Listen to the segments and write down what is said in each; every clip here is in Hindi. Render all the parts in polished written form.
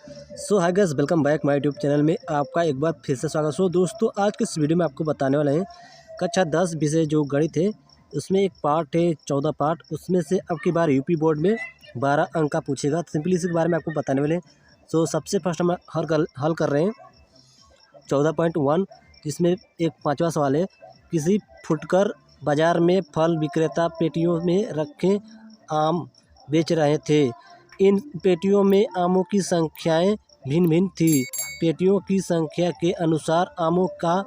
So hi guys, welcome back my YouTube channel में आपका एक बार फिर से स्वागत। दोस्तों, आज के इस वीडियो में आपको बताने वाले हैं कक्षा 10 विषय जो गणित है उसमें एक पार्ट है 14 पार्ट, उसमें से अब की बार यूपी बोर्ड में 12 अंक का पूछेगा। सिंपली इसी के बारे में आपको बताने वाले हैं। सो सबसे फर्स्ट हम हल कर रहे हैं 14.1, जिसमें एक 5वां सवाल है। किसी फुटकर बाजार में फल विक्रेता पेटियों में रखे आम बेच रहे थे। इन पेटियों में आमों की संख्याएं भिन्न भिन्न थी। पेटियों की संख्या के अनुसार आमों का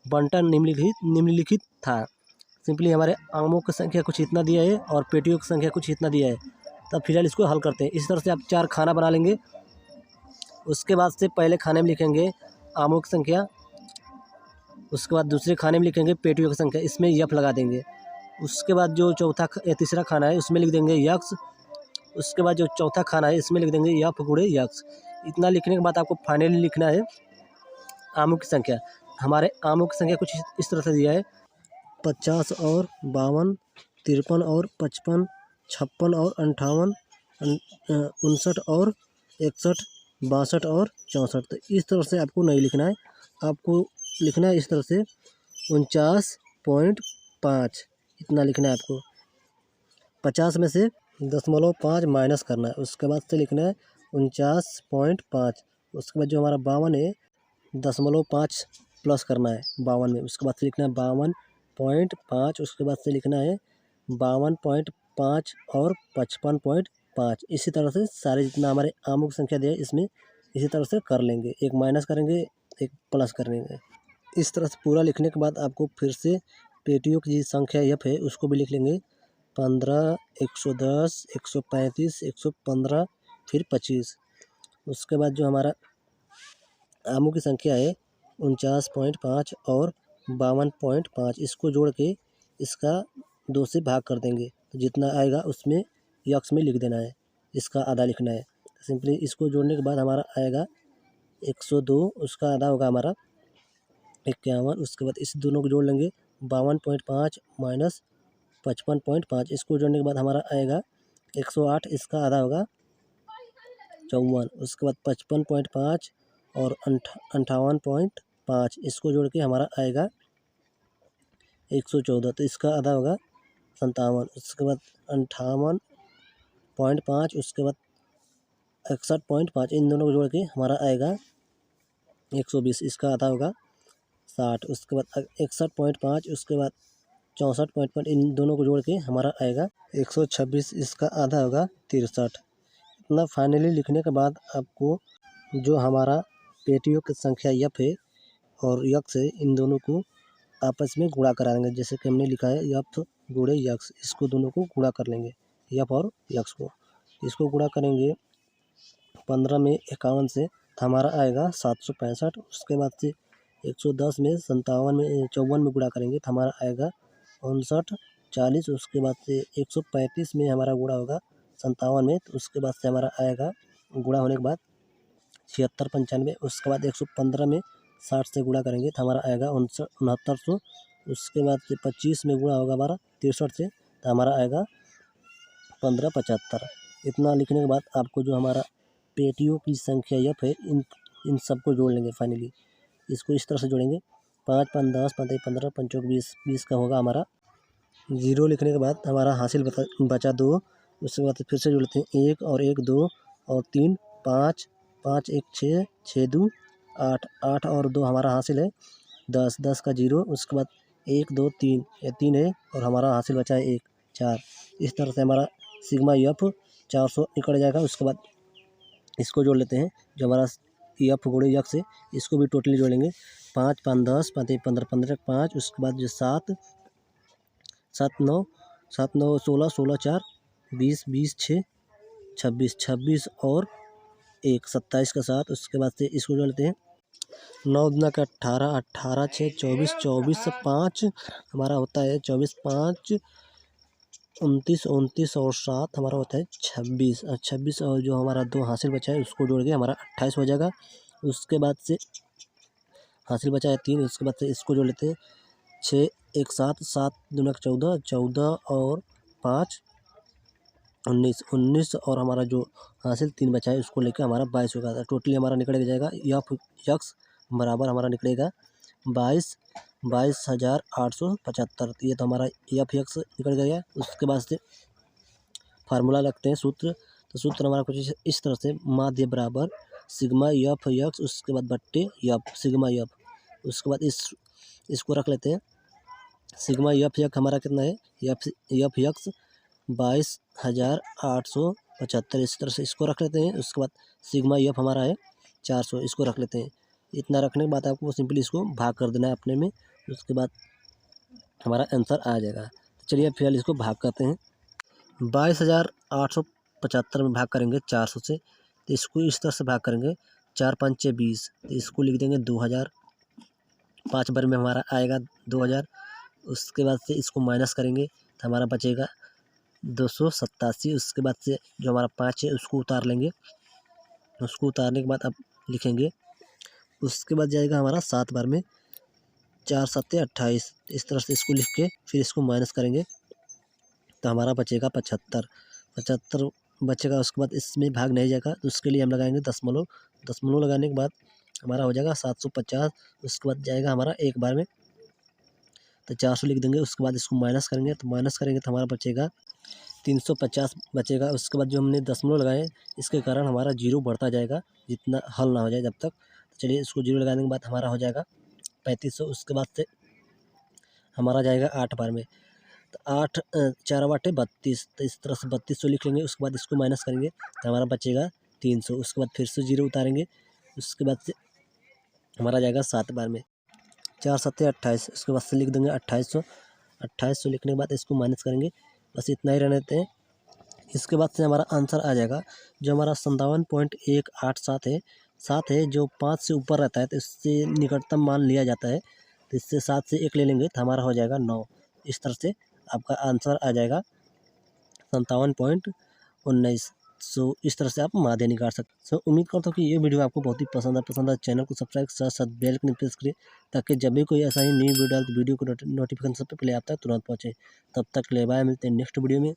बंटन निम्नलिखित था। सिंपली हमारे आमों की संख्या कुछ इतना दिया है और पेटियों की संख्या कुछ इतना दिया है। तब फिलहाल इसको हल करते हैं। इस तरह से आप 4 खाना बना लेंगे। उसके बाद से पहले खाने में लिखेंगे आमों की संख्या, उसके बाद दूसरे खाने में लिखेंगे पेटियों की संख्या, इसमें यफ लगा देंगे। उसके बाद जो तीसरा खाना है उसमें लिख देंगे यक्स। उसके बाद जो चौथा खाना है इसमें लिख देंगे यफ गुणे यक्स। इतना लिखने के बाद आपको फाइनली लिखना है आमों की संख्या। हमारे आमों की संख्या कुछ इस तरह से दिया है 50 और 52, 53 और 55, 56 और 58, 59 और 61, 62 और 64। तो इस तरह से आपको नहीं लिखना है, आपको लिखना है इस तरह से 49.5। इतना लिखना है आपको। 50 में से 0.5 माइनस करना है। उसके बाद से लिखना है 49.5। उसके बाद जो हमारा 52 है 0.5 प्लस करना है 52 में। उसके बाद से लिखना है 52.5। उसके बाद से लिखना है 52.5 और 55.5। इसी तरह से सारे जितना हमारे आमों की संख्या दिया है इसमें इसी तरह से कर लेंगे। एक माइनस करेंगे, एक प्लस करेंगे। इस तरह से पूरा लिखने के बाद आपको फिर से पेटियों की संख्या यफ है उसको भी लिख लेंगे 15, 110, 135, 115, फिर 25। उसके बाद जो हमारा आमों की संख्या है 49.5 और 52.5, इसको जोड़ के इसका 2 से भाग कर देंगे। तो जितना आएगा उसमें यक्स में लिख देना है, इसका आधा लिखना है। सिंपली इसको जोड़ने के बाद हमारा आएगा 102, उसका आधा होगा हमारा 51। उसके बाद इस दोनों को जोड़ लेंगे 52.5 माइनस 55.5। इसको जोड़ने के बाद हमारा आएगा 108, इसका आधा होगा 54। उसके बाद 55.5 और 58.5, इसको जोड़ के हमारा आएगा 114। तो इसका आधा होगा 57। उसके बाद 58.5, उसके बाद 61.5, इन दोनों को जोड़ के हमारा आएगा 120। इसका आधा होगा 60। उसके बाद 61.5, उसके बाद 64.5, इन दोनों को जोड़ के हमारा आएगा 126। इसका आधा होगा 63। इतना फाइनली लिखने के बाद आपको जो हमारा पेटियों की संख्या यफ है और यक्स है, इन दोनों को आपस में गुणा कराएंगे। जैसे कि हमने लिखा है यफ गुणे यक्स, इसको दोनों को गुणा कर लेंगे, यफ और यक्स को। इसको गुणा करेंगे 15 में 51 से, तो हमारा आएगा 765। उसके बाद से 110 में 54 में गुणा करेंगे तो हमारा आएगा 59, 40। उसके बाद से 135 में हमारा गुणा होगा 57 में, तो उसके बाद से हमारा आएगा गुणा होने के बाद 76, 95। उसके बाद 115 में 60 से गुणा करेंगे तो हमारा आएगा 6900। उसके बाद से 25 में गुणा होगा हमारा 63 से, तो हमारा आएगा 1575। इतना लिखने के बाद आपको जो हमारा पेटियों की संख्या यफ है इन सबको जोड़ लेंगे। फाइनली इसको इस तरह से जोड़ेंगे 5, 5, 10, 5, 15, 5, 20, 20 का होगा हमारा 0। लिखने के बाद हमारा हासिल बचा 2। उसके बाद फिर से जोड़ते हैं 1 और 1 2 और 3 5, 5 1 6, 6 2 8, 8 और 2 हमारा हासिल है 10, 10 का 0। उसके बाद 1 2 3, ये 3 है और हमारा हासिल बचा है 1 4। इस तरह से हमारा सिग्मा यफ 400 निकल जाएगा। उसके बाद इसको जोड़ लेते हैं जो हमारा यफ गुणे यक्स है, इसको भी टोटली जोड़ेंगे 5, 5 10, 5 15, 15 5। उसके बाद जो 7, 7 9, 7 9 16, 16 4 20, 20 6 26, 26 और 1 27 का 7। उसके बाद से इसको जोड़ लेते हैं 9 दूना का 18, 18 6 24, 24 से 5 हमारा होता है 24, 5 29, 29 और 7 हमारा होता है 26। 26 और जो हमारा 2 हासिल बचा है उसको जोड़ के हमारा 28 हो जाएगा। उसके बाद से हासिल बचा है 3। उसके बाद से इसको जोड़ लेते हैं 6 1 7, 7 दूना का 14, 14 और 5 19 और हमारा जो हासिल 3 बचा है उसको लेकर हमारा 22 होगा। तो टोटली हमारा निकल जाएगा एफ यक्स बराबर हमारा निकलेगा 22,875। ये तो हमारा एफ यक्स निकल गया। उसके बाद से फार्मूला लगते हैं सूत्र। तो सूत्र हमारा कुछ इस तरह से माध्य बराबर सिग्मा एफ यक्स, उसके बाद बट्टे एफ सिग्मा एफ। उसके बाद इसको रख लेते हैं। सिग्मा एफ यक्स हमारा कितना है, एफ यक्स 22,875। इस तरह से इसको रख लेते हैं। उसके बाद सिग्मा एफ हमारा है 400, इसको रख लेते हैं। इतना रखने के बाद आपको सिंपली इसको भाग कर देना है अपने में। उसके बाद हमारा आंसर आ जाएगा। चलिए फिलहाल इसको भाग करते हैं। 22,875 में भाग करेंगे 400 से, तो इसको इस तरह से भाग करेंगे 4 5 20, तो इसको लिख देंगे 2000। 5 बार में हमारा आएगा 2000। उसके बाद से इसको माइनस करेंगे तो हमारा बचेगा 287। उसके बाद से जो हमारा 5 है उसको उतार लेंगे। उसको उतारने के बाद अब लिखेंगे। उसके बाद जाएगा हमारा 7 बार में 4 7 28। इस तरह से इसको लिख के फिर इसको माइनस करेंगे तो हमारा बचेगा 75 बचेगा। उसके बाद इसमें भाग नहीं जाएगा तो उसके लिए हम लगाएंगे दशमलव लगाने के बाद हमारा हो जाएगा 750। उसके बाद जाएगा हमारा एक बार में तो 400 लिख देंगे। उसके बाद इसको माइनस करेंगे तो हमारा बचेगा 350 बचेगा। उसके बाद जो हमने दशमलव लगाए इसके कारण हमारा जीरो बढ़ता जाएगा जितना हल ना हो जाए जब तक। तो चलिए इसको जीरो लगाने के बाद हमारा हो जाएगा 3500। उसके बाद से हमारा जाएगा 8 बार में तो 8 4 8 32, तो इस तरह से 3200 लिख लेंगे। उसके बाद इसको माइनस करेंगे तो हमारा बचेगा 300। उसके बाद फिर से जीरो उतारेंगे। उसके बाद से हमारा जाएगा 7 बार में 4 7 28। उसके बाद से लिख देंगे 2800 लिखने के बाद इसको माइनस करेंगे। बस इतना ही रहने देते हैं। इसके बाद से हमारा आंसर आ जाएगा जो हमारा 57.187 है। 7 है जो 5 से ऊपर रहता है तो इससे निकटतम मान लिया जाता है। तो इससे 7 से 1 ले लेंगे तो हमारा हो जाएगा 9। इस तरह से आपका आंसर आ जाएगा 57.19। सो इस तरह से आप माध्य निकाल सकते हैं। सो उम्मीद करता हूँ कि ये वीडियो आपको बहुत ही पसंद है। चैनल को सब्सक्राइब साथ साथ बेल को प्रेस करें ताकि जब भी कोई ऐसा ही न्यू वीडियो डाल तो वीडियो को नोटिफिकेशन सबसे पहले आप तक तुरंत पहुँचे। तब तक ले बाय, मिलते हैं नेक्स्ट वीडियो में।